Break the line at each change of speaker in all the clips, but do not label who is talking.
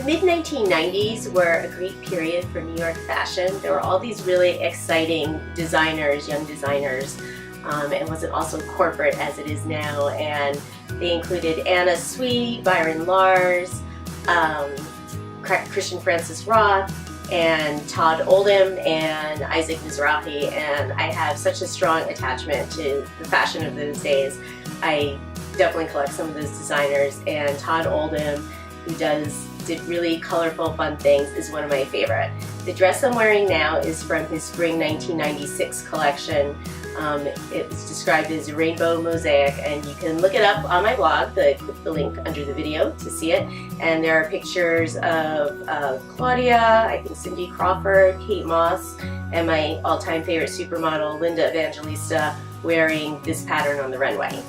mid-1990s were a great period for New York fashion. There were all these really exciting designers, young designers. It wasn't also corporate as it is now, and they included Anna Sui, Byron Lars, Christian Francis Roth, and Todd Oldham, and Isaac Mizrahi, and I have such a strong attachment to the fashion of those days. I definitely collect some of those designers, and Todd Oldham, who did really colorful, fun things, is one of my favorite. The dress I'm wearing now is from his spring 1996 collection. It's described as a rainbow mosaic, and you can look it up on my blog. Click the link under the video to see it. And there are pictures of Claudia, I think Cindy Crawford, Kate Moss, and my all-time favorite supermodel, Linda Evangelista, wearing this pattern on the runway.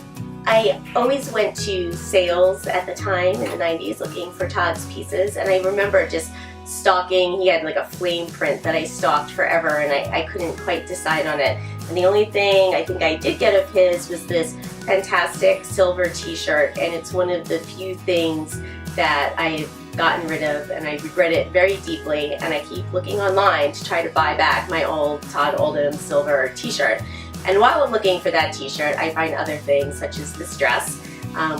I always went to sales at the time in the 90s looking for Todd's pieces, and I remember just stalking. He had like a flame print that I stalked forever, and I couldn't quite decide on it. And the only thing I think I did get of his was this fantastic silver t-shirt, and it's one of the few things that I've gotten rid of, and I regret it very deeply, and I keep looking online to try to buy back my old Todd Oldham silver t-shirt. And while I'm looking for that t-shirt, I find other things such as this dress,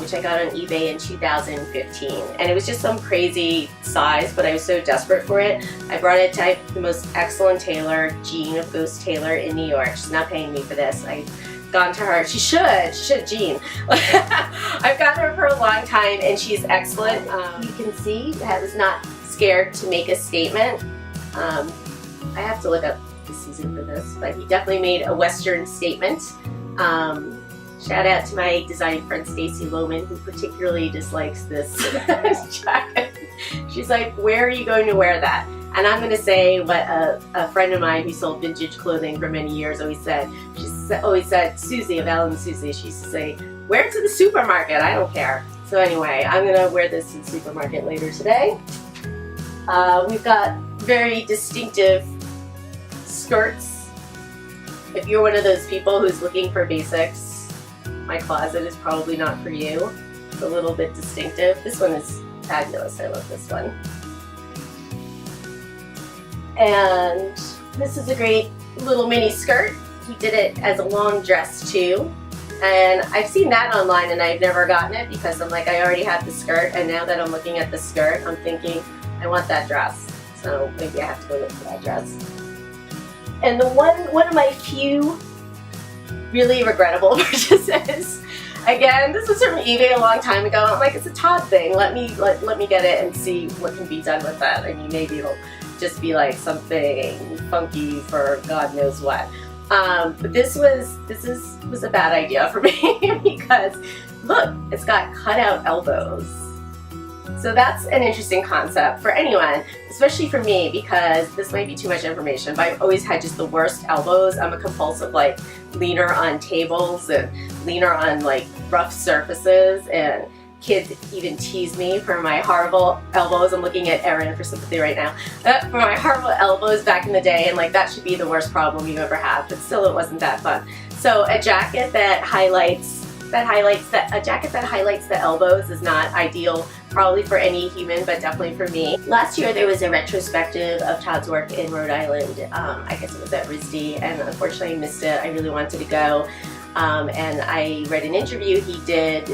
which I got on eBay in 2015. And it was just some crazy size, but I was so desperate for it. I brought it to the most excellent tailor, Jean of Ghost Tailor in New York. She's not paying me for this. I've gone to her. She should, Jean. I've gotten her for a long time, and she's excellent. You can see I was not scared to make a statement. I have to look up the season for this, but he definitely made a Western statement. Shout out to my design friend Stacy Lohman, who particularly dislikes this jacket. She's like, where are you going to wear that? And I'm going to say what a friend of mine who sold vintage clothing for many years always said. She always said, Susie, of Ellen and Susie, she used to say, wear it to the supermarket, I don't care. So anyway, I'm going to wear this to the supermarket later today. We've got very distinctive skirts. If you're one of those people who's looking for basics, my closet is probably not for you. It's a little bit distinctive. This one is fabulous. I love this one. And this is a great little mini skirt. He did it as a long dress too. And I've seen that online, and I've never gotten it because I'm like, I already have the skirt, and now that I'm looking at the skirt, I'm thinking, I want that dress. So maybe I have to go look for that dress. And the one of my few really regrettable purchases. Again, this was from eBay a long time ago. I'm like, it's a Todd thing. Let me get it and see what can be done with that. I mean, maybe it'll just be like something funky for God knows what. But this was a bad idea for me because look, it's got cutout elbows. So that's an interesting concept for anyone, especially for me, because this might be too much information, but I've always had just the worst elbows. I'm a compulsive like leaner on tables and leaner on like rough surfaces, and kids even tease me for my horrible elbows. I'm looking at Erin for sympathy right now. For my horrible elbows back in the day, and like that should be the worst problem you ever have, but still it wasn't that fun. So a jacket that highlights the elbows is not ideal probably for any human, but definitely for me. Last year there was a retrospective of Todd's work in Rhode Island. I guess it was at RISD, and unfortunately I missed it. I really wanted to go, and I read an interview he did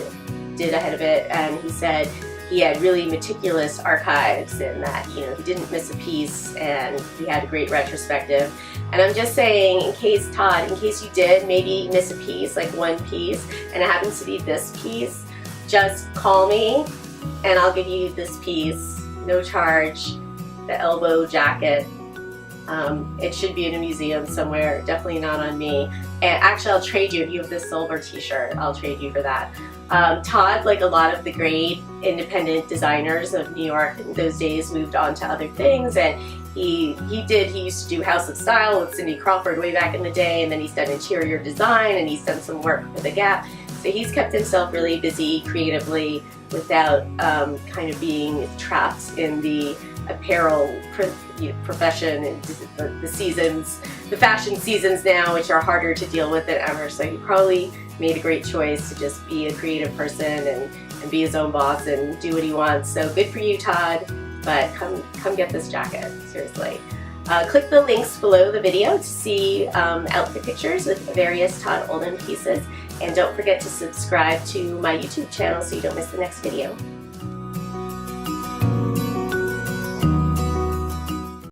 ahead of it, and he said he had really meticulous archives and that, you know, he didn't miss a piece, and he had a great retrospective. And I'm just saying, in case, Todd, in case you did maybe miss a piece, like one piece, and it happens to be this piece, just call me and I'll give you this piece, no charge, the elbow jacket. It should be in a museum somewhere, definitely not on me. And actually I'll trade you, if you have this silver t-shirt, I'll trade you for that. Todd, like a lot of the great independent designers of New York in those days, moved on to other things, and he used to do House of Style with Cindy Crawford way back in the day, and then he's done interior design, and he's done some work for The Gap. So he's kept himself really busy creatively without kind of being trapped in the apparel profession and the seasons, the fashion seasons now, which are harder to deal with than ever. So he probably made a great choice to just be a creative person and be his own boss and do what he wants. So good for you, Todd. but come get this jacket, seriously. Click the links below the video to see outfit pictures with various Todd Oldham pieces, and don't forget to subscribe to my YouTube channel so you don't miss the next video.